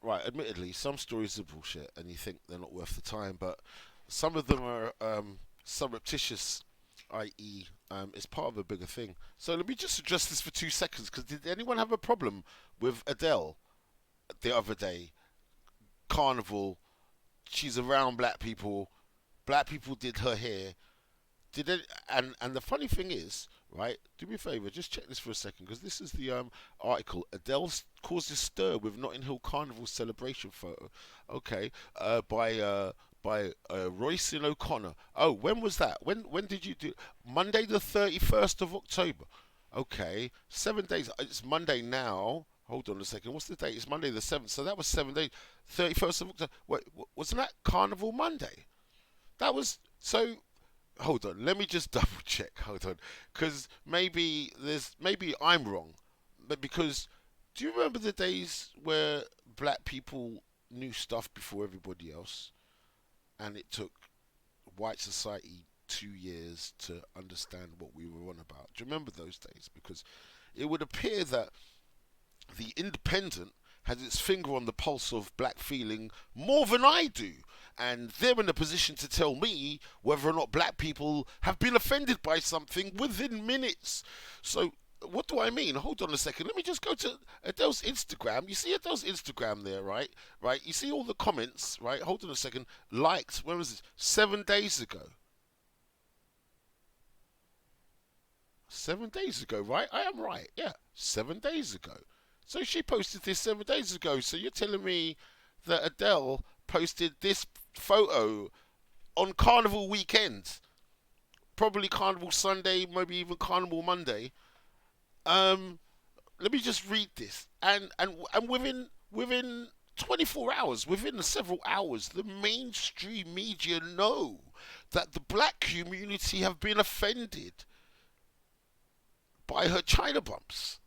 right, admittedly, some stories are bullshit, and you think they're not worth the time, but some of them are surreptitious, i.e., it's part of a bigger thing. So let me just address this for 2 seconds, because did anyone have a problem with Adele the other day? Carnival, she's around black people. Black people did her hair. Did it? And the funny thing is, right? Do me a favor, just check this for a second, because this is the article. Adele causes stir with Notting Hill Carnival celebration photo. Okay, by Royce and O'Connor. Oh, when was that? When did you do? Monday the 31st of October. Okay, 7 days. It's Monday now. Hold on a second. What's the date? It's Monday the 7th. So that was 7 days. 31st of October. Wait, wasn't that Carnival Monday? That was so. Hold on, let me just double check. Hold on, because maybe I'm wrong, but because do you remember the days where black people knew stuff before everybody else, and it took white society 2 years to understand what we were on about? Do you remember those days? Because it would appear that the Independent has its finger on the pulse of black feeling more than I do. And they're in a position to tell me whether or not black people have been offended by something within minutes. So, what do I mean? Hold on a second. Let me just go to Adele's Instagram. You see Adele's Instagram there, right? Right. You see all the comments, right? Hold on a second. Liked. When was this? 7 days ago. 7 days ago, right? I am right. Yeah, 7 days ago. So she posted this 7 days ago. So you're telling me that Adele posted this photo on Carnival weekend, probably Carnival Sunday, maybe even Carnival Monday. Um, Let me just read this, and within 24 hours, within several hours, the mainstream media know that the black community have been offended by her China bumps.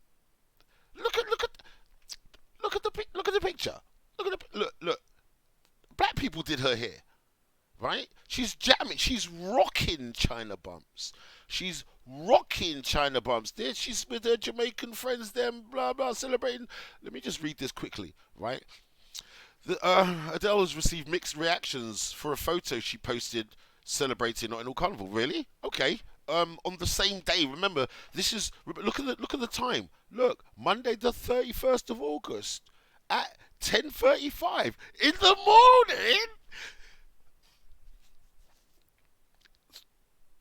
Look at look at look at the picture. Look. Black people did her hair, right? She's jamming. She's rocking China bumps. She's rocking China bumps. There she's with her Jamaican friends, them blah blah celebrating. Let me just read this quickly, right? Adele has received mixed reactions for a photo she posted celebrating Notting Carnival. Really? Okay. On the same day. Remember, this is look at the time. Look, Monday the 31st of August at 10:35 in the morning.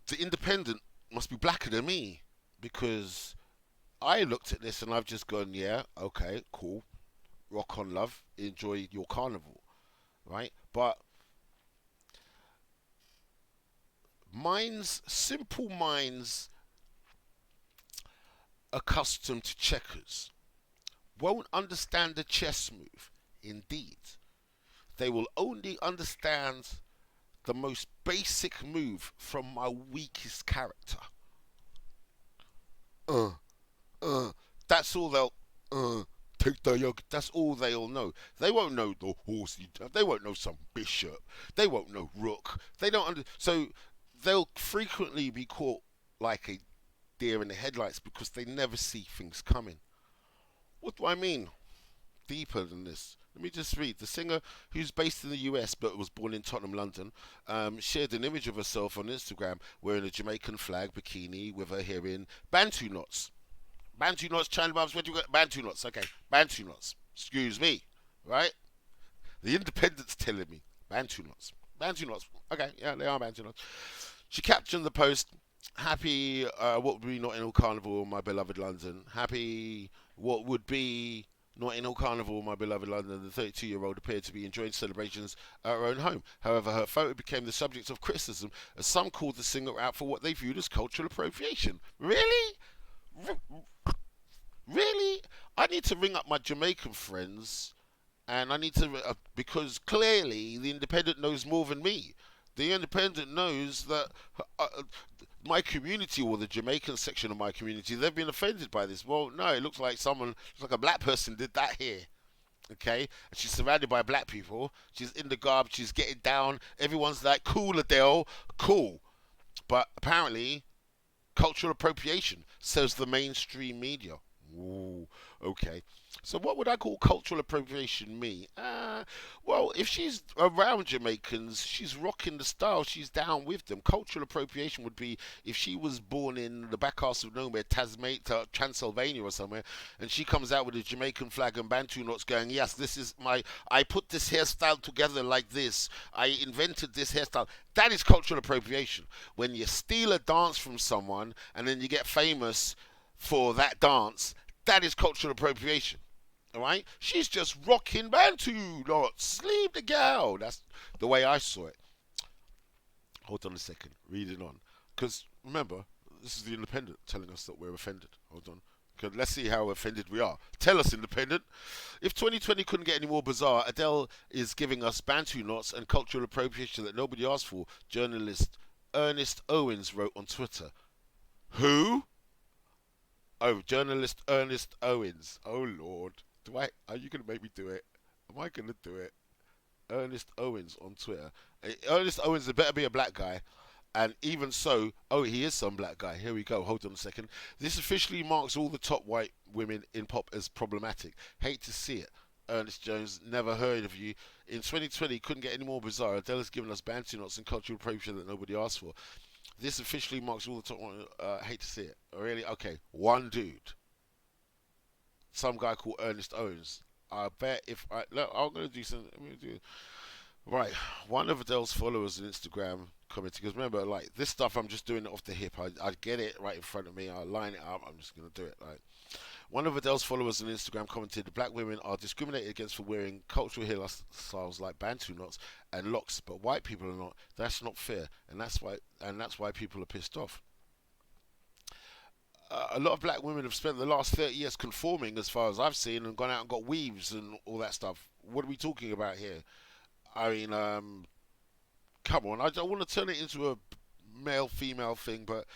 The Independent must be blacker than me, because I looked at this and I've just gone, yeah, okay, cool, rock on, love, enjoy your carnival, right? But simple minds accustomed to checkers won't understand the chess move. Indeed, they will only understand the most basic move from my weakest character. Uh, uh, that's all they'll. Take the yoke. That's all they'll know. They won't know the horsey. They won't know some bishop. They won't know rook. They don't so they'll frequently be caught like a deer in the headlights because they never see things coming. What do I mean? Deeper than this. Let me just read. The singer, who's based in the US but was born in Tottenham, London, shared an image of herself on Instagram wearing a Jamaican flag bikini with her hair in Bantu knots. Bantu knots, China bumps, where do you got Bantu knots? Okay, Bantu knots. Excuse me, right? The Independent's telling me Bantu knots. Bantu knots. Okay, yeah, they are Bantu knots. She captioned the post, happy, what would be not in all carnival, my beloved London. Happy, what would be not in all carnival, my beloved London. The 32-year-old appeared to be enjoying celebrations at her own home. However, her photo became the subject of criticism as some called the singer out for what they viewed as cultural appropriation. Really? Really? I need to ring up my Jamaican friends, and I need to because clearly the Independent knows more than me. The Independent knows that my community, or the Jamaican section of my community, they've been offended by this. Well, no, it looks like a black person did that here. Okay, and she's surrounded by black people. She's in the garb. She's getting down. Everyone's like, "Cool, Adele, cool." But apparently, cultural appropriation, says the mainstream media. Ooh, okay. So what would I call cultural appropriation me? Well, if she's around Jamaicans, she's rocking the style, she's down with them. Cultural appropriation would be if she was born in the back half of nowhere, Transylvania or somewhere, and she comes out with a Jamaican flag and Bantu knots going, yes, this is I put this hairstyle together like this. I invented this hairstyle. That is cultural appropriation. When you steal a dance from someone and then you get famous for that dance, that is cultural appropriation. All right, she's just rocking Bantu, not sleep the gal. That's the way I saw it. Hold on a second, reading on, because remember, this is the Independent telling us that we're offended. Hold on. Okay, let's see how offended we are. Tell us, Independent. If 2020 couldn't get any more bizarre, Adele is giving us Bantu knots and cultural appropriation that nobody asked for. Journalist Ernest Owens wrote on Twitter. Who? Oh, journalist Ernest Owens. Oh Lord, do I? Are you gonna make me do it? Am I gonna do it? Ernest Owens on Twitter. Ernest Owens better be a black guy. And even so, oh, he is some black guy. Here we go. Hold on a second. This officially marks all the top white women in pop as problematic. Hate to see it. Ernest Jones, never heard of you. In 2020, couldn't get any more bizarre. Adele has given us Bantu knots and cultural appropriation that nobody asked for. This officially marks all the top. Hate to see it. Really? Okay. One dude. Some guy called Ernest Owens. I bet if I look, I'm gonna do something. I'm gonna do right. One of Adele's followers on Instagram commented because remember, like this stuff, I'm just doing it off the hip. I get it right in front of me. I line it up. I'm just gonna do it. Like one of Adele's followers on Instagram commented, "Black women are discriminated against for wearing cultural hairstyles like Bantu knots and locks, but white people are not. That's not fair, and that's why people are pissed off." A lot of black women have spent the last 30 years conforming, as far as I've seen, and gone out and got weaves and all that stuff. What are we talking about here? I mean, come on. I don't want to turn it into a male female thing, but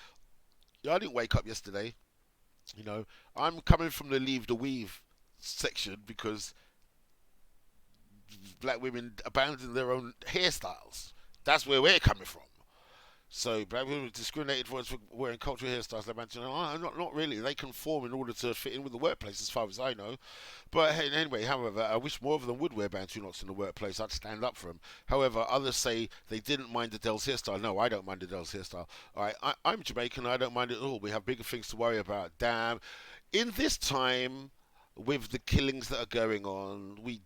I didn't wake up yesterday. You know, I'm coming from the leave the weave section because black women abandon their own hairstyles. That's where we're coming from. So black women are discriminated for wearing cultural hairstyles. Like Bantu. Not really. They conform in order to fit in with the workplace, as far as I know. But hey, anyway, however, I wish more of them would wear Bantu knots in the workplace. I'd stand up for them. However, others say they didn't mind Adele's hairstyle. No, I don't mind Adele's hairstyle. All right, I'm Jamaican. I don't mind it at all. We have bigger things to worry about. Damn. In this time, with the killings that are going on, we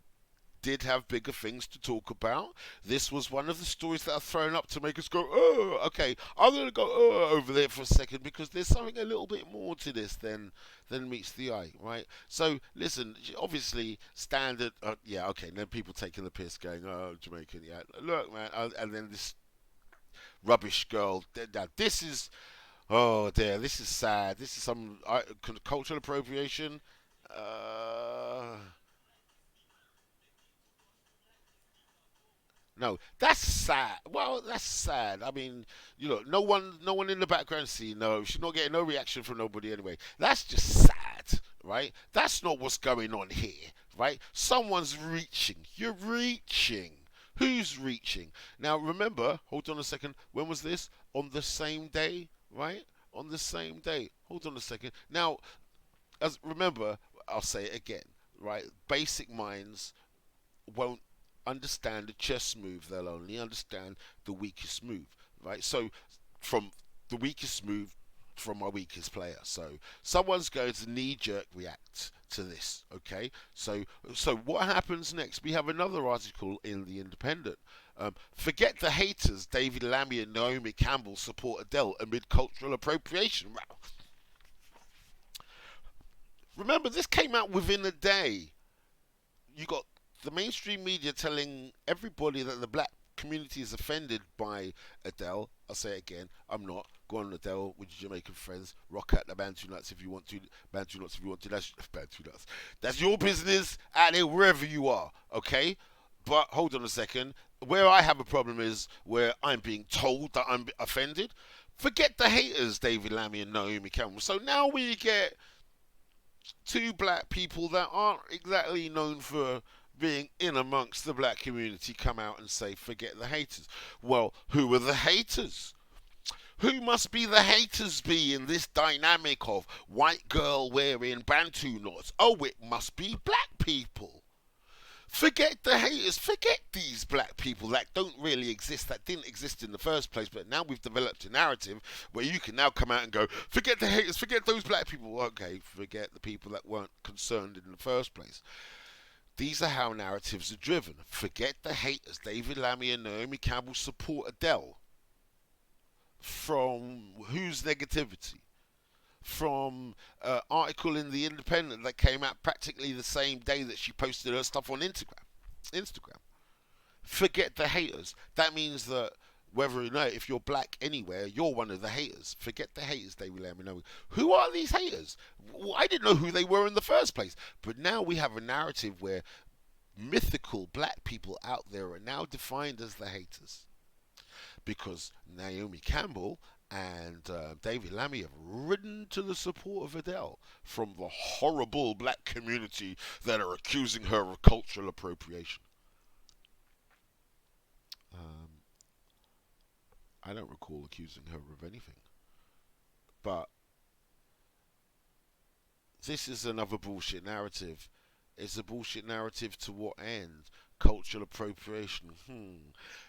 did have bigger things to talk about. This was one of the stories that are thrown up to make us go, oh, okay. I'm gonna go over there for a second because there's something a little bit more to this than meets the eye, right? So listen, obviously standard, yeah, okay. And then people taking the piss, going, oh, Jamaican, yeah. Look, man, and then this rubbish girl. Now this is, oh dear, this is sad. This is some cultural appropriation. Uh, No, that's sad. Well, that's sad. I mean, no one in the background see. No, she's not getting no reaction from nobody anyway. That's just sad, right? That's not what's going on here, right? Someone's reaching. You're reaching. Who's reaching? Now, remember, hold on a second. When was this? On the same day, right? On the same day. Hold on a second. Now, as remember, I'll say it again, right? Basic minds won't understand the chess move. They'll only understand the weakest move, right? So, from the weakest move from my weakest player. So, someone's going to knee jerk react to this, okay? So what happens next? We have another article in the Independent. Forget the haters. David Lammy and Naomi Campbell support Adele amid cultural appropriation. Remember, this came out within a day. You got the mainstream media telling everybody that the black community is offended by Adele. I'll say it again. I'm not. Go on, Adele, with your Jamaican friends. Rock out the Bantu nuts if you want to. Bantu nuts if you want to. That's Bantu nuts. That's your business out there wherever you are. Okay. But hold on a second. Where I have a problem is where I'm being told that I'm offended. Forget the haters, David Lammy and Naomi Campbell. So now we get two black people that aren't exactly known for being in amongst the black community come out and say, forget the haters. Well, who are the haters? Who must be the haters be in this dynamic of white girl wearing Bantu knots? Oh, it must be black people. Forget the haters. Forget these black people that don't really exist, that didn't exist in the first place. But now we've developed a narrative where you can now come out and go, forget the haters, forget those black people. Okay, forget the people that weren't concerned in the first place. These are how narratives are driven. Forget the haters. David Lammy and Naomi Campbell support Adele. From whose negativity? From an article in the Independent that came out practically the same day that she posted her stuff on Instagram. Forget the haters. That means that whether or not, if you're black anywhere, you're one of the haters. Forget the haters, David Lammy. Who are these haters? Well, I didn't know who they were in the first place. But now we have a narrative where mythical black people out there are now defined as the haters. Because Naomi Campbell and David Lammy have ridden to the support of Adele from the horrible black community that are accusing her of cultural appropriation. Um, I don't recall accusing her of anything. But this is another bullshit narrative. It's a bullshit narrative to what end? Cultural appropriation.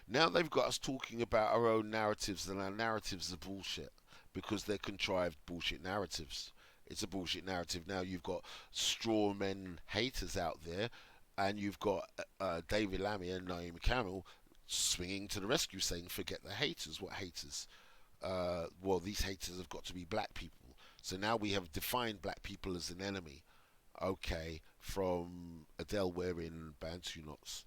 Now they've got us talking about our own narratives, and our narratives are bullshit because they're contrived bullshit narratives. It's a bullshit narrative. Now you've got straw men haters out there, and you've got David Lammy and Naomi Campbell swinging to the rescue, saying, "Forget the haters." What haters? Well, these haters have got to be black people. So now we have defined black people as an enemy. Okay, from Adele wearing Bantu knots.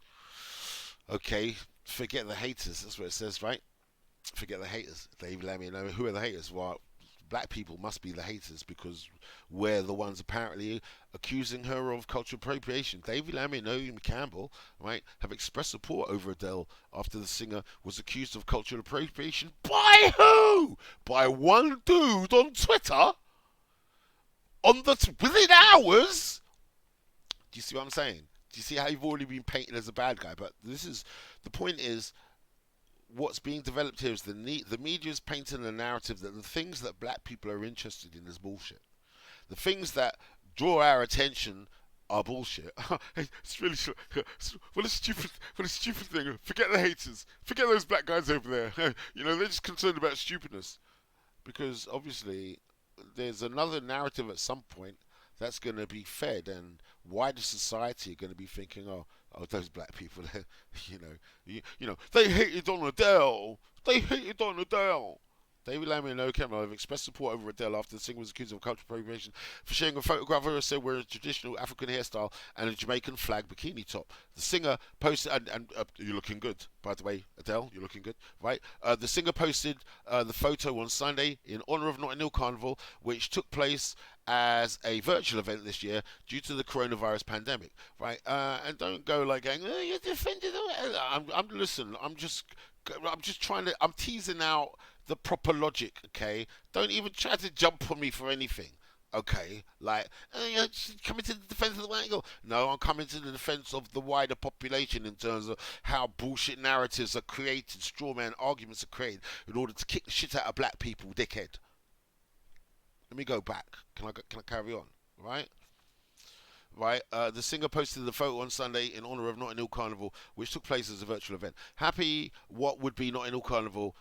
Okay, forget the haters. That's what it says, right? Forget the haters. David Lammy, who are the haters? Well, black people must be the haters because we're the ones apparently accusing her of cultural appropriation. David Lammy and Naomi Campbell, right, have expressed support over Adele after the singer was accused of cultural appropriation. By who? By one dude on Twitter. Within hours. Do you see what I'm saying? Do you see how you've already been painted as a bad guy? But the point is, what's being developed here is the media is painting a narrative that the things that black people are interested in is bullshit. The things that draw our attention are bullshit. It's really what a stupid thing. Forget the haters. Forget those black guys over there. They're just concerned about stupidness because obviously there's another narrative at some point that's going to be fed, and wider society are going to be thinking, those black people, they hated on Adele. They hated on Adele. David Lammy and Naomi Campbell have expressed support over Adele after the singer was accused of cultural appropriation for sharing a photograph of her said wearing a traditional African hairstyle and a Jamaican flag bikini top. The singer posted, and you're looking good, by the way, Adele, you're looking good, right? The singer posted the photo on Sunday in honour of Notting Hill Carnival, which took place as a virtual event this year due to the coronavirus pandemic, right? And don't go like going, oh, you're defending. I'm just trying to. I'm teasing out the proper logic, okay? Don't even try to jump on me for anything, okay? Like, you're coming to the defense of the white girl. No, I'm coming to the defense of the wider population in terms of how bullshit narratives are created, straw man arguments are created in order to kick the shit out of black people, dickhead. Let me go back. Can I carry on? Right? Right. The singer posted the photo on Sunday in honour of Notting Hill Carnival, which took place as a virtual event. Happy what would be Notting Hill Carnival,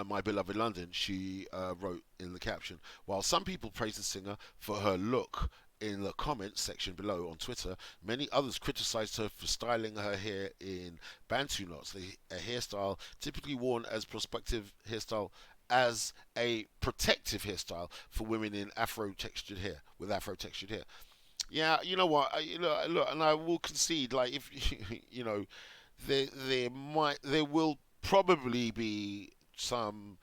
my beloved London, she wrote in the caption. While some people praised the singer for her look in the comments section below on Twitter, many others criticised her for styling her hair in Bantu knots, a hairstyle typically worn as prospective hairstyle as a protective hairstyle for women in afro-textured hair, with afro-textured hair. Yeah, you know what? Look, and I will concede, like if there will probably be some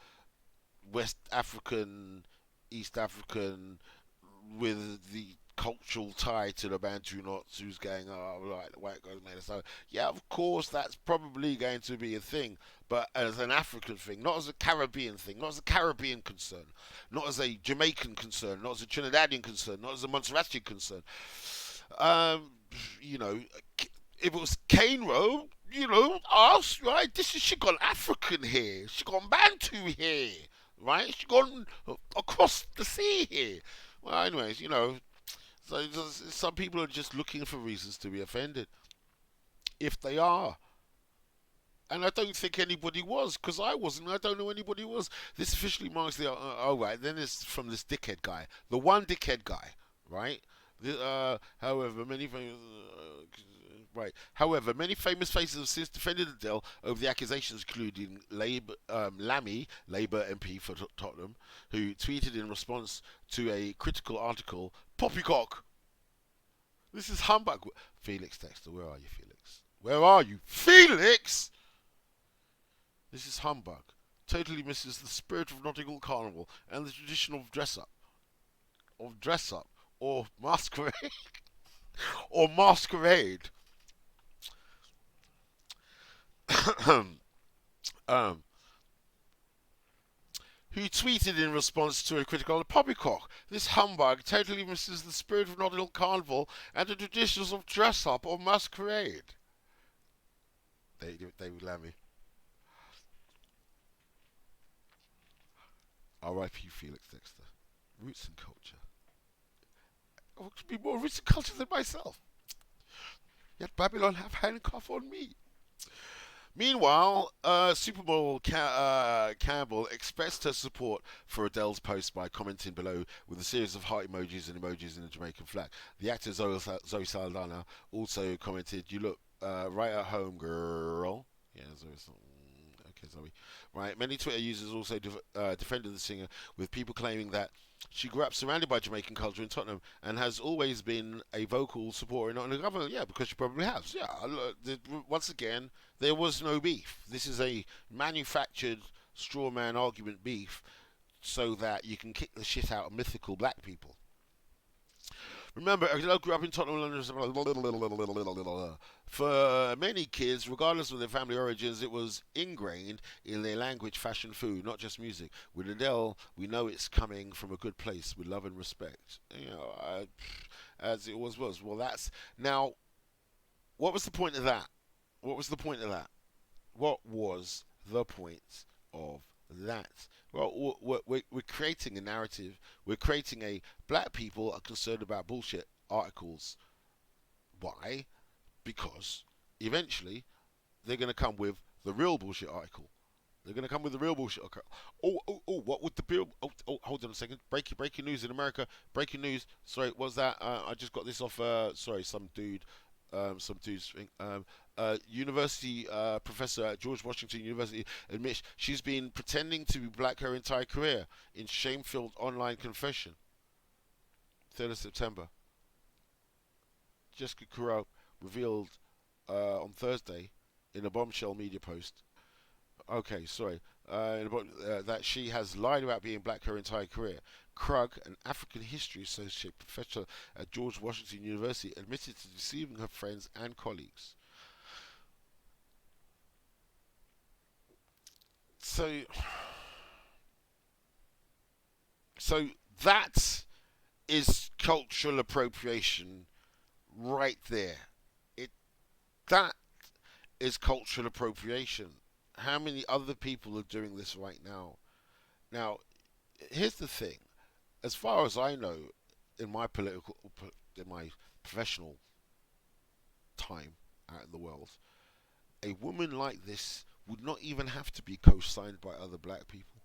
West African, East African with the cultural tie to the Bantu knots who's going, oh, right, the white guys made us so. Yeah, of course, that's probably going to be a thing, but as an African thing, not as a Caribbean thing, not as a Caribbean concern, not as a Jamaican concern, not as a Trinidadian concern, not as a Montserratian concern. Um, you know, if it was Kane Road, us, right? She got African here, she got Bantu here, right? She's gone across the sea here. Well, anyways, so some people are just looking for reasons to be offended. If they are, and I don't think anybody was, because I wasn't. I don't know anybody was. This officially marks the. Oh, right. Then it's from this dickhead guy. The one dickhead guy, right? However, right. However, many famous faces have since defended Adele over the accusations, including Lammy, Labour MP for Tottenham, who tweeted in response to a critical article, "Poppycock, this is humbug." Felix Dexter, where are you, Felix? Where are you, Felix? This is humbug. Totally misses the spirit of Nottingham Carnival and the tradition of dress up, or masquerade, or masquerade. um, who tweeted in response to a critical poppycock. This humbug totally misses the spirit of Nottingham Carnival and the traditions of dress up or masquerade. David Lammy. R.I.P. Felix Dexter. Roots and culture. I want to be more roots and culture than myself. Yet Babylon have handcuff on me. Meanwhile, Supermodel Campbell expressed her support for Adele's post by commenting below with a series of heart emojis and emojis in the Jamaican flag. The actor Zoe Saldana also commented, "You look right at home, girl." Yeah, Zoe. Okay, Zoe. Right. Many Twitter users also defended the singer, with people claiming that she grew up surrounded by Jamaican culture in Tottenham and has always been a vocal supporter in the government. Yeah, because she probably has. Yeah. Once again, there was no beef. This is a manufactured straw man argument beef so that you can kick the shit out of mythical black people. Remember, I grew up in Tottenham, London. For many kids, regardless of their family origins, it was ingrained in their language, fashion, food, not just music. With Adele, we know it's coming from a good place, with love and respect. As it was. Well, that's now. What was the point of that? What was the point of that? What was the point of that? Well, we're creating a narrative. We're creating a black people are concerned about bullshit articles. Why? Because eventually they're going to come with the real bullshit article. They're going to come with the real bullshit. Okay. What would the bill? Hold on a second. Breaking news in America. Breaking news. Sorry, what was that? I just got this off. Sorry, some dude's thing. University professor at George Washington University admits she's been pretending to be black her entire career in shame-filled online confession. 3rd of September. Jessica Kuro revealed on Thursday in a bombshell media post. Okay, sorry. That she has lied about being black her entire career. Krug, an African history associate professor at George Washington University, admitted to deceiving her friends and colleagues. So, so that is cultural appropriation right there. It that is cultural appropriation. How many other people are doing this right now? Now, here's the thing. As far as I know, in in my professional time out in the world, a woman like this would not even have to be co-signed by other black people.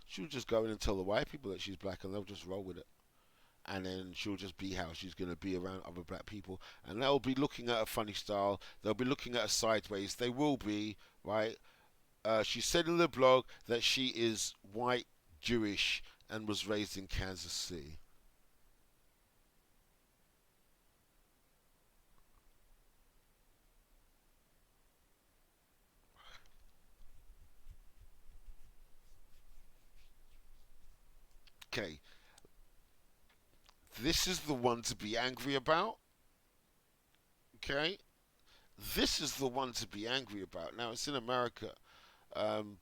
She'll just go in and tell the white people that she's black, and they'll just roll with it. And then she'll just be how she's going to be around other black people, and they'll be looking at her funny style. They'll be looking at her sideways. They will be, right. She said in the blog that she is white, Jewish, and was raised in Kansas City. Okay, this is the one to be angry about. Okay, this is the one to be angry about. Now it's in America,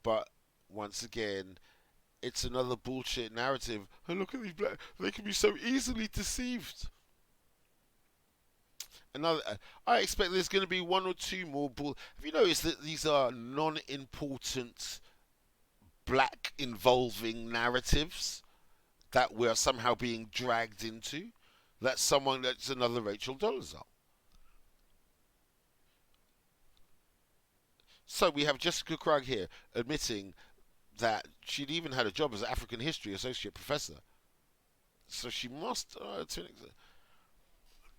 but once again, it's another bullshit narrative. Oh, look at these black; they can be so easily deceived. Another, I expect there's going to be one or two more bull. Have you noticed that these are non-important black involving narratives that we're somehow being dragged into. That's another Rachel Dolezal. So we have Jessica Craig here admitting that she'd even had a job as an African history associate professor. So she must.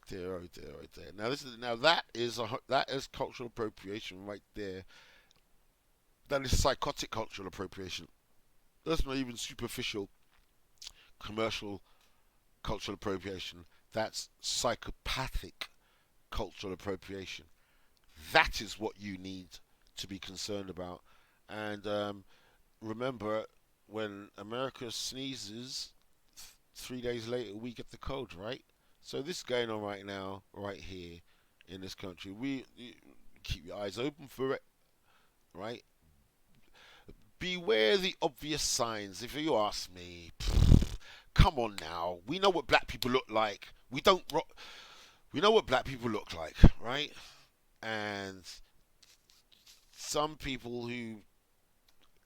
Dear, oh dear, oh dear. Now that is cultural appropriation right there. That is psychotic cultural appropriation. That's not even superficial commercial cultural appropriation. That's psychopathic cultural appropriation. That is what you need to be concerned about. And remember, when America sneezes, 3 days later we get the cold, right? So this is going on right now, right here in this country. We keep your eyes open for it, right? Beware the obvious signs. If you ask me, come on now. We know what black people look like. We know what black people look like, right? And some people who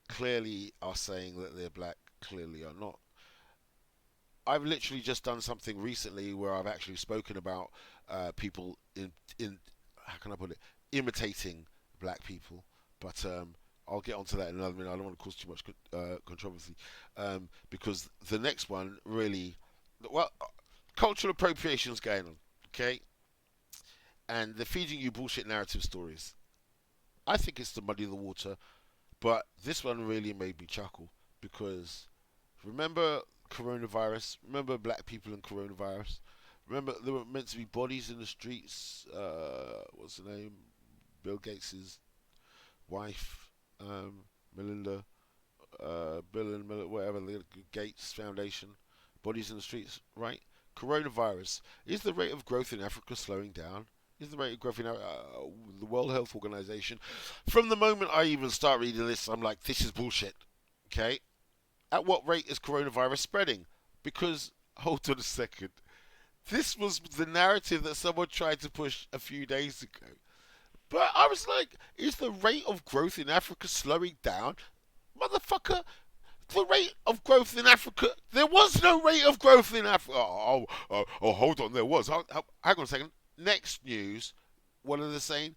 clearly are saying that they're black clearly are not. I've literally just done something recently where I've actually spoken about people in how can I put it, imitating black people, but I'll get onto that in another minute. I don't want to cause too much controversy because the next one really, well, cultural appropriation is going on, okay, and they're feeding you bullshit narrative stories. I think it's to muddy the water, but this one really made me chuckle because remember coronavirus? Remember black people in coronavirus? Remember there were meant to be bodies in the streets. What's the name? Bill Gates's wife, Melinda, Bill and Melinda, whatever, the Gates Foundation. Bodies in the streets, right? Coronavirus. Is the rate of growth in Africa slowing down? Is the rate of growth in the World Health Organization? From the moment I even start reading this, I'm like, this is bullshit. Okay? At what rate is coronavirus spreading? Because, hold on a second, this was the narrative that someone tried to push a few days ago. But I was like, is the rate of growth in Africa slowing down? Motherfucker, the rate of growth in Africa, there was no rate of growth in Africa. Hold on, there was. Hang on a second. Next news, what are they saying?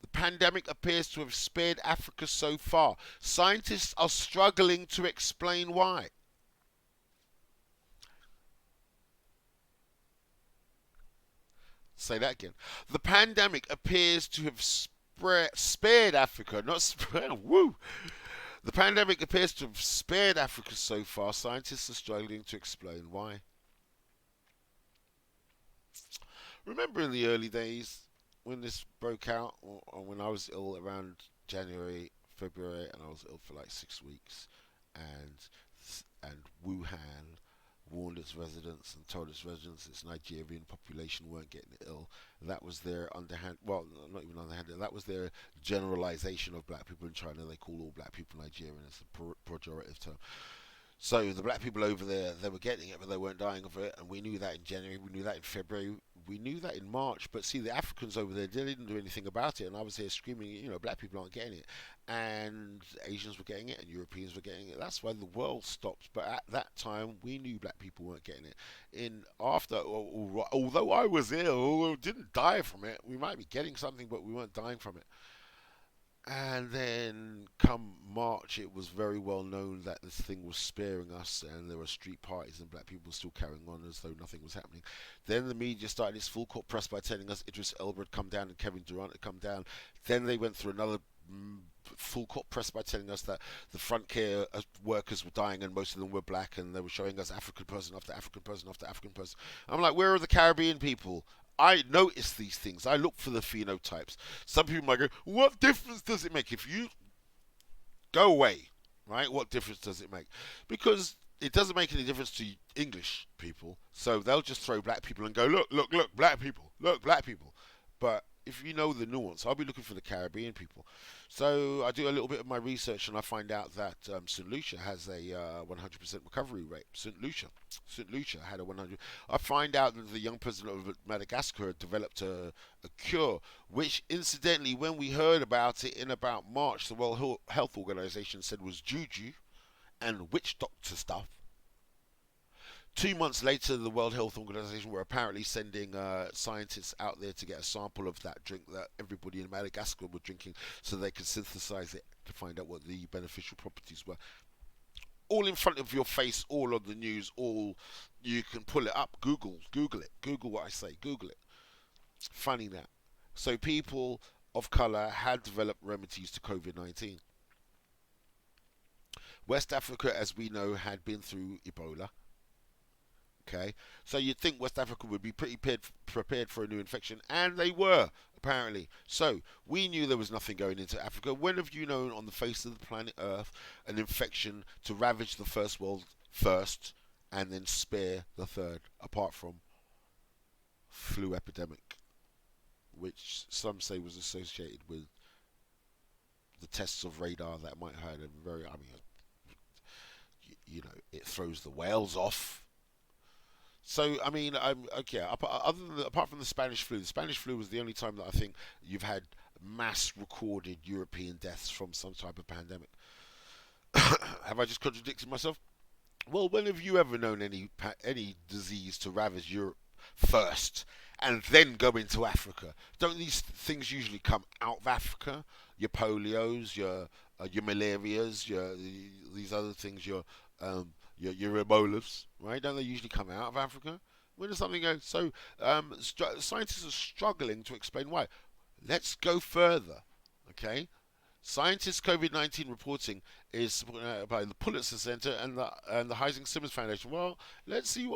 The pandemic appears to have spared Africa so far. Scientists are struggling to explain why. Say that again. The pandemic appears to have spared Africa, not spread. Woo! The pandemic appears to have spared Africa so far. Scientists are struggling to explain why. Remember in the early days when this broke out, or when I was ill around January, February, and I was ill for like 6 weeks, and and Wuhan warned its residents and told its residents its Nigerian population weren't getting ill. That was their underhand, well, not even underhanded, that was their generalization of black people in China. They call all black people Nigerian. It's a pejorative term. So the black people over there, they were getting it, but they weren't dying of it, and we knew that in January, we knew that in February, we knew that in March. But see, the Africans over there, they didn't do anything about it, and I was here screaming, black people aren't getting it, and Asians were getting it, and Europeans were getting it. That's why the world stopped. But at that time, we knew black people weren't getting it. In after, although I was ill, didn't die from it. We might be getting something, but we weren't dying from it. And then come March, it was very well known that this thing was sparing us, and there were street parties, and black people were still carrying on as though nothing was happening. Then the media started its full court press by telling us Idris Elba had come down and Kevin Durant had come down. Then they went through another full court press by telling us that the front care workers were dying and most of them were black, and they were showing us African person after African person after African person. I'm like, where are the Caribbean people? I notice these things. I look for the phenotypes. Some people might go, what difference does it make if you go away, right? What difference does it make? Because it doesn't make any difference to English people. So they'll just throw black people and go, look, look, look, black people, look, black people. But if you know the nuance, I'll be looking for the Caribbean people. So I do a little bit of my research and I find out that St. Lucia has a 100% recovery rate. St. Lucia had a 100. I find out that the young president of Madagascar had developed a cure, which incidentally, when we heard about it in about March, the World Health Organization said was juju. and witch doctor stuff. 2 months later, the World Health Organization were apparently sending scientists out there to get a sample of that drink that everybody in Madagascar were drinking so they could synthesize it to find out what the beneficial properties were. All in front of your face, all on the news, all you can pull it up. Google it. Google what I say. Google it. Funny that. So people of color had developed remedies to COVID-19. West Africa, as we know, had been through Ebola. Okay, so you'd think West Africa would be pretty prepared for a new infection, and they were, apparently. So we knew there was nothing going into Africa. When have you known on the face of the planet Earth an infection to ravage the first world first and then spare the third, apart from flu epidemic, which some say was associated with the tests of radar that might have had a very, I mean, it throws the whales off. So I mean, I'm okay. Apart from the Spanish flu was the only time that I think you've had mass recorded European deaths from some type of pandemic. Have I just contradicted myself? Well, when have you ever known any disease to ravage Europe first and then go into Africa? Don't these things usually come out of Africa? Your polios, your malarias, these other things, your Ebolas, right? Don't they usually come out of Africa? When does something go? So scientists are struggling to explain why. Let's go further, okay? Scientists COVID-19 reporting is supported by the Pulitzer Center and the Heising Simmons Foundation. Well, let's see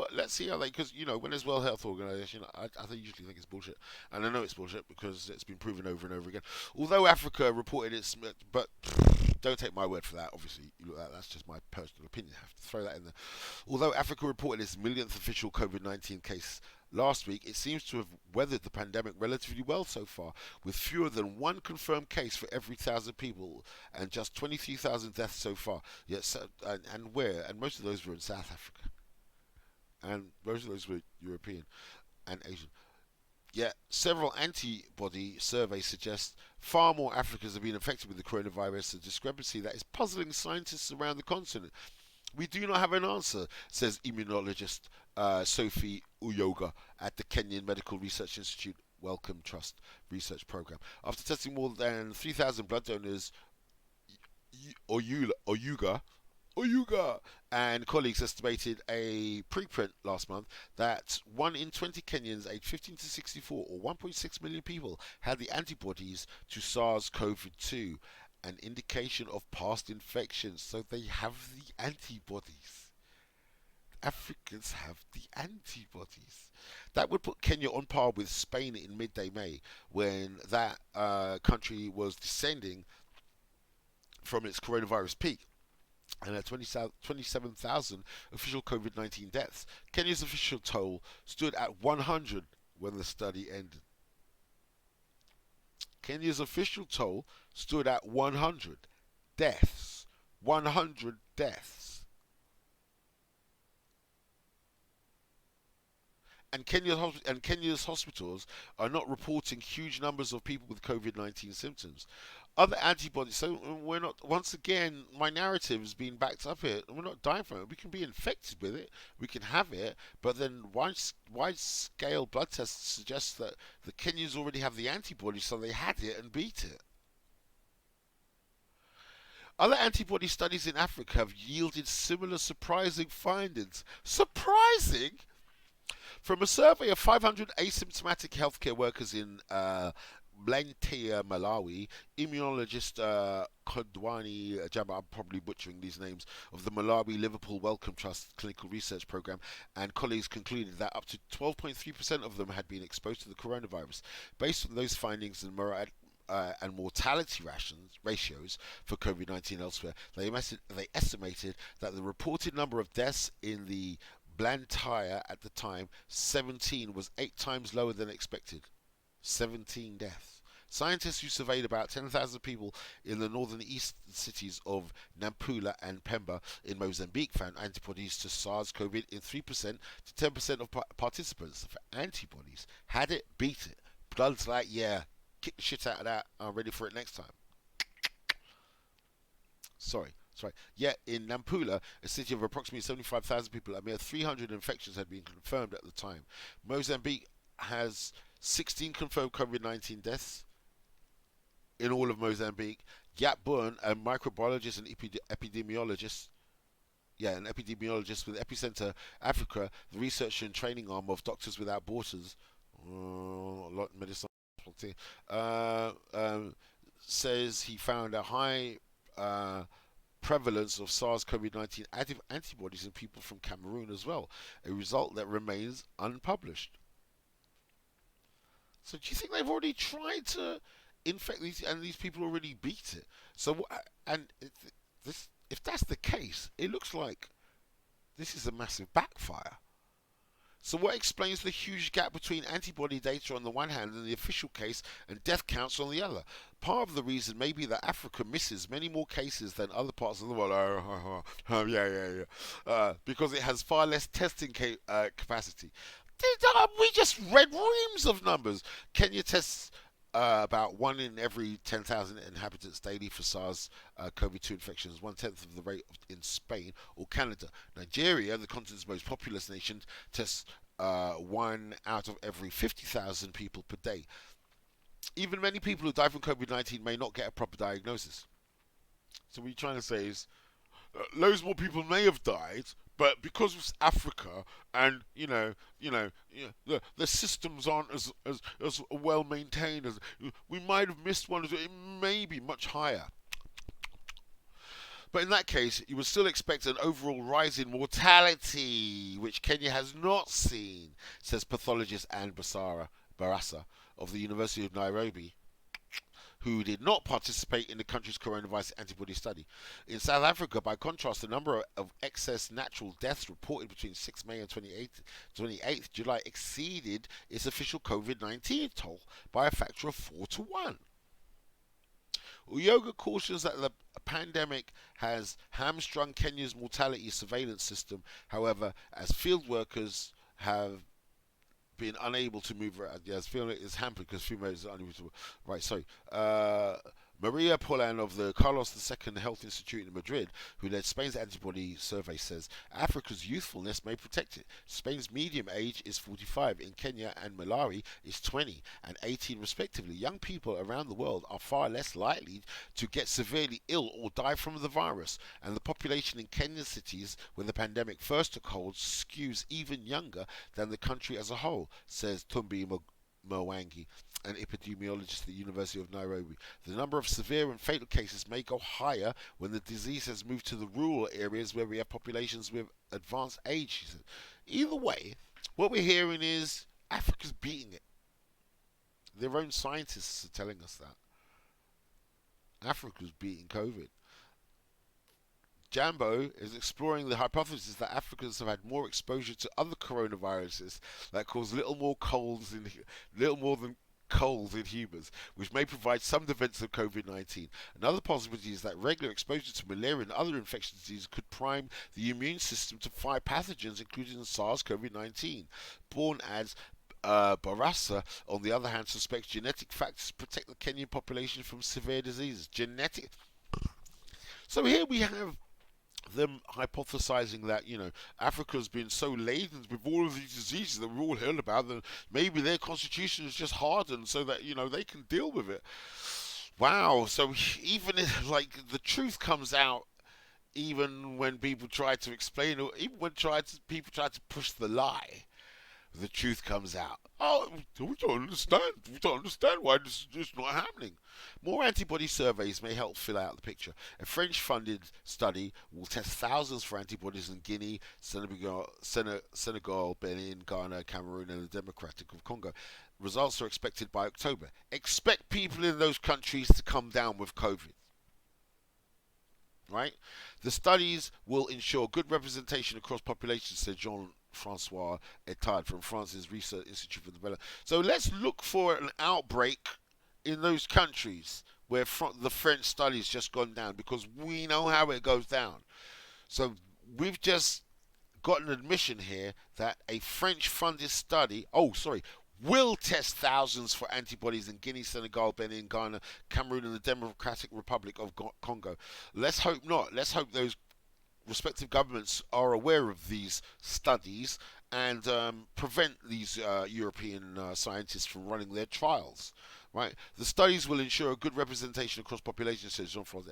how they, because when there's World Health Organization, I usually think it's bullshit, and I know it's bullshit because it's been proven over and over again. Although Africa reported its, but don't take my word for that. Obviously, that's just my personal opinion. I have to throw that in there. Although Africa reported its millionth official COVID-19 case last week, it seems to have weathered the pandemic relatively well so far, with fewer than one confirmed case for every 1,000 people and just 23,000 deaths so far. Yes, and most of those were in South Africa, and most of those were European and Asian. Yet several antibody surveys suggest far more Africans have been infected with the coronavirus, a discrepancy that is puzzling scientists around the continent. We do not have an answer, says immunologist Sophie Uyoga at the Kenyan Medical Research Institute Wellcome Trust Research Program. After testing more than 3,000 blood donors, Oyuga and colleagues estimated a preprint last month that 1 in 20 Kenyans aged 15 to 64, or 1.6 million people, had the antibodies to SARS-CoV-2, an indication of past infections. So they have the antibodies. Africans have the antibodies. That would put Kenya on par with Spain in midday May, when that country was descending from its coronavirus peak and at 27,000 official COVID-19 deaths. Kenya's official toll stood at 100 when the study ended. Kenya's official toll stood at 100 deaths. 100 deaths. And Kenya's hospitals are not reporting huge numbers of people with COVID-19 symptoms. Other antibodies, so we're not, once again, my narrative is being backed up here. We're not dying from it. We can be infected with it, we can have it, but then wide-scale blood tests suggest that the Kenyans already have the antibodies, so they had it and beat it. Other antibody studies in Africa have yielded similar surprising findings. Surprising? From a survey of 500 asymptomatic healthcare workers in Blantyre, Malawi, immunologist Kodwani Jama, I'm probably butchering these names, of the Malawi Liverpool Wellcome Trust Clinical Research Program, and colleagues concluded that up to 12.3% of them had been exposed to the coronavirus. Based on those findings and mortality ratios for COVID-19 elsewhere, they estimated that the reported number of deaths in the Blantyre at the time, 17, was 8 times lower than expected. 17 deaths. Scientists who surveyed about 10,000 people in the northern eastern cities of Nampula and Pemba in Mozambique found antibodies to SARS-CoV in 3% to 10% of participants. For antibodies, had it, beat it. Blood's like, yeah, kick the shit out of that. I'm ready for it next time. Sorry. That's right. Yet in Nampula, a city of approximately 75,000 people, a mere 300 infections had been confirmed at the time. Mozambique has 16 confirmed COVID-19 deaths in all of Mozambique. Yap Bourne, a microbiologist and epidemiologist, an epidemiologist with Epicenter Africa, the research and training arm of Doctors Without Borders, medicine, uh, um, says he found a high prevalence of SARS-CoV-19 antibodies in people from Cameroon as well, a result that remains unpublished. So do you think they've already tried to infect these, and these people already beat it? So, and this, if that's the case, it looks like this is a massive backfire. So what explains the huge gap between antibody data on the one hand and the official case and death counts on the other? Part of the reason may be that Africa misses many more cases than other parts of the world. Because it has far less testing capacity. We just read reams of numbers. Kenya tests about 1 in every 10,000 inhabitants daily for SARS-CoV-2 infections, 1/10 of the rate in Spain or Canada. Nigeria, the continent's most populous nation, tests 1 out of every 50,000 people per day. Even many people who die from COVID-19 may not get a proper diagnosis. So what you're trying to say is loads more people may have died, but because it's Africa, and the systems aren't as well maintained as we might have missed one. It may be much higher. But in that case, you would still expect an overall rise in mortality, which Kenya has not seen, says pathologist Anne Barasa of the University of Nairobi, who did not participate in the country's coronavirus antibody study. In South Africa, by contrast, the number of excess natural deaths reported between 6 May and 28th July exceeded its official COVID-19 toll by a factor of 4 to 1. Uyoga cautions that the pandemic has hamstrung Kenya's mortality surveillance system, however, as field workers have been unable to move around. Yes, feeling it is hampered because females are unable to. Right, sorry. Maria Polan of the Carlos II Health Institute in Madrid, who led Spain's antibody survey, says Africa's youthfulness may protect it. Spain's median age is 45. In Kenya and Malawi is 20 and 18 respectively. Young people around the world are far less likely to get severely ill or die from the virus, and the population in Kenyan cities where the pandemic first took hold skews even younger than the country as a whole, says Tumbi Mwangi, an epidemiologist at the University of Nairobi. The number of severe and fatal cases may go higher when the disease has moved to the rural areas where we have populations with advanced age, she said. Either way, what we're hearing is Africa's beating it. Their own scientists are telling us that. Africa's beating COVID. Jambo is exploring the hypothesis that Africans have had more exposure to other coronaviruses that cause little more than colds in humans, which may provide some defense of COVID-19. Another possibility is that regular exposure to malaria and other infectious diseases could prime the immune system to fight pathogens, including SARS-CoV-19. Bourne adds, Barassa, on the other hand, suspects genetic factors protect the Kenyan population from severe diseases. So here we have them hypothesizing that Africa's been so laden with all of these diseases that we've all heard about that maybe their constitution is just hardened so that they can deal with it. Wow. So even if the truth comes out, even when people try to explain it, even when people try to push the lie, the truth comes out. Oh, we don't understand. We don't understand why this is not happening. More antibody surveys may help fill out the picture. A French-funded study will test thousands for antibodies in Guinea, Senegal, Benin, Ghana, Cameroon, and the Democratic Republic of Congo. Results are expected by October. Expect people in those countries to come down with COVID. Right? The studies will ensure good representation across populations, said Jean-Francois Etard from France's Research Institute for Development. So let's look for an outbreak in those countries where the French study's just gone down, because we know how it goes down. So we've just got an admission here that a French-funded study, will test thousands for antibodies in Guinea, Senegal, Benin, Ghana, Cameroon, and the Democratic Republic of Congo. Let's hope not. Let's hope those respective governments are aware of these studies and prevent these European scientists from running their trials. Right, the studies will ensure a good representation across populations, says Jean from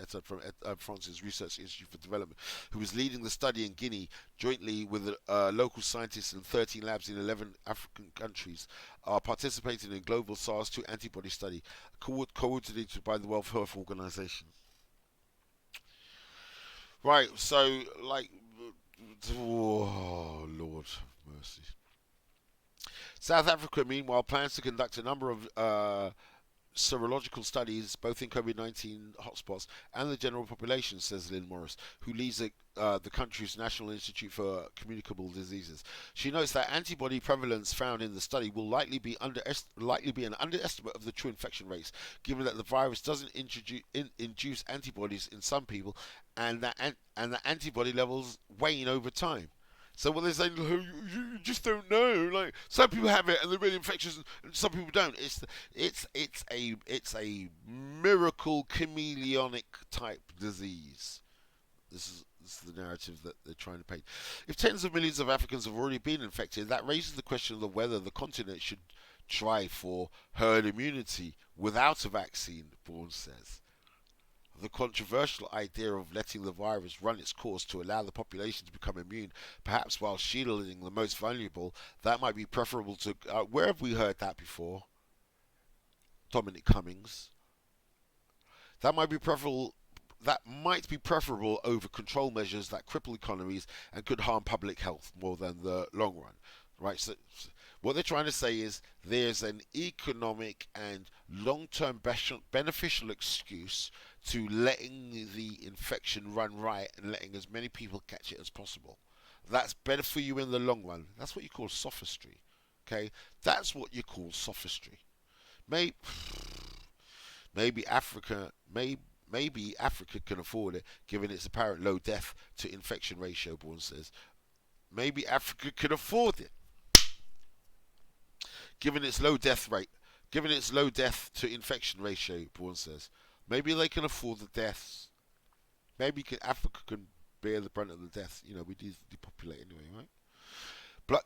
France's Research Institute for Development, who is leading the study in Guinea jointly with local scientists in 13 labs in 11 African countries, are participating in global SARS-2 antibody study coordinated by the World Health Organization. Right, so like, oh Lord mercy. South Africa, meanwhile, plans to conduct a number of serological studies, both in COVID-19 hotspots and the general population, says Lynn Morris, who leads the country's National Institute for Communicable Diseases. She notes that antibody prevalence found in the study will likely be an underestimate of the true infection rates, given that the virus doesn't induce antibodies in some people, and that antibody levels wane over time. So what they're saying, oh, you just don't know. Like some people have it and they're really infectious, and some people don't. It's a miracle chameleonic type disease. This is the narrative that they're trying to paint. If tens of millions of Africans have already been infected, that raises the question of whether the continent should try for herd immunity without a vaccine. Bourne says. The controversial idea of letting the virus run its course to allow the population to become immune, perhaps while shielding the most vulnerable, that might be preferable to. Where have we heard that before? Dominic Cummings. That might be preferable. That might be preferable over control measures that cripple economies and could harm public health more than the long run. Right? So what they're trying to say is there's an economic and long-term beneficial excuse to letting the infection run riot and letting as many people catch it as possible. That's better for you in the long run. That's what you call sophistry. Okay, that's what you call sophistry. Maybe, maybe Africa, maybe Africa can afford it, given its apparent low death to infection ratio. Bourne says maybe Africa can afford it, given its low death rate, given its low death to infection ratio. Bourne says maybe they can afford the deaths. Maybe Africa can bear the brunt of the deaths. You know, we depopulate anyway, right? But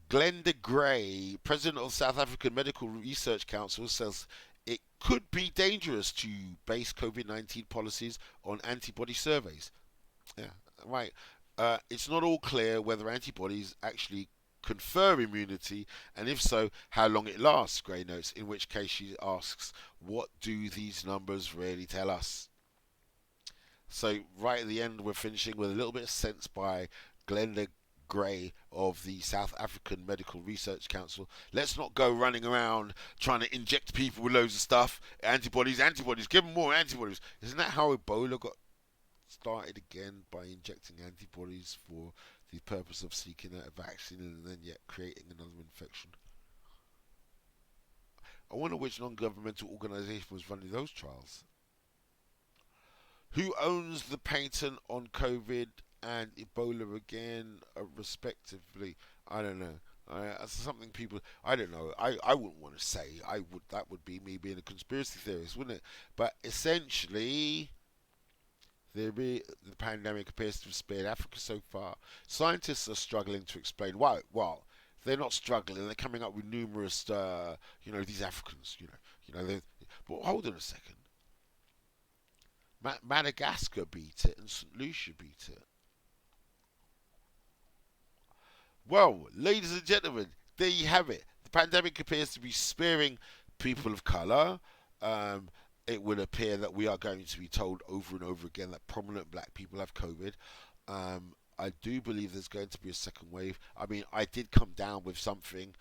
Glenda Gray, president of South African Medical Research Council, says it could be dangerous to base COVID-19 policies on antibody surveys. Yeah, right. It's not all clear whether antibodies actually confer immunity, and if so, how long it lasts, Gray notes, in which case she asks, what do these numbers really tell us? So right at the end, we're finishing with a little bit of sense by Glenda Gray of the South African Medical Research Council. Let's not go running around trying to inject people with loads of stuff. Antibodies, antibodies, give them more antibodies. Isn't that how Ebola got started again, by injecting antibodies for the purpose of seeking out a vaccine and then yet creating another infection? I wonder which non-governmental organisation was running those trials. Who owns the patent on COVID and Ebola again, respectively? I don't know. That's something people. I don't know. I wouldn't want to say. I would. That would be me being a conspiracy theorist, wouldn't it? But essentially, the pandemic appears to have spared Africa so far. Scientists are struggling to explain why. Well, they're not struggling. They're coming up with numerous, these Africans. But hold on a second. Madagascar beat it and St. Lucia beat it. Well, ladies and gentlemen, there you have it. The pandemic appears to be sparing people of colour. Um, it would appear that we are going to be told over and over again that prominent black people have COVID. I do believe there's going to be a second wave. I mean, I did come down with something,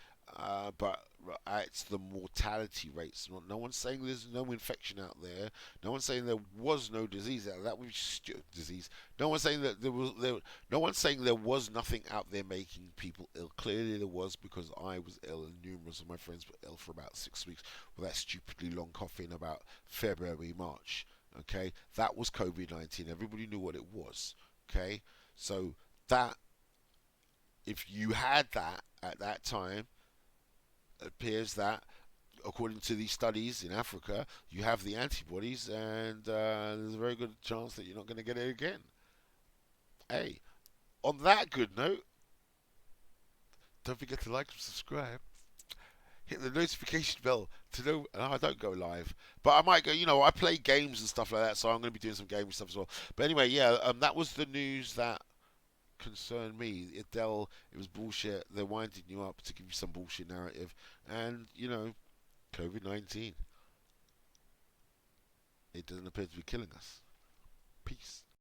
but it's the mortality rates. No one's saying there's no infection out there. No one's saying there was no disease out there. That was disease. No one's saying that no one's saying there was nothing out there making people ill. Clearly there was, because I was ill and numerous of my friends were ill for about 6 weeks with that stupidly long cough in about February, March. Okay, that was COVID-19. Everybody knew what it was. Okay, so that if you had that at that time, it appears that according to these studies in Africa, you have the antibodies, and there's a very good chance that you're not going to get it again. Hey, on that good note, don't forget to like and subscribe. Hit the notification bell to know. I don't go live, but I might go. I play games and stuff like that, so I'm going to be doing some gaming stuff as well. But anyway, yeah, that was the news that concerned me. Adele, it was bullshit. They're winding you up to give you some bullshit narrative, and COVID-19. It doesn't appear to be killing us. Peace.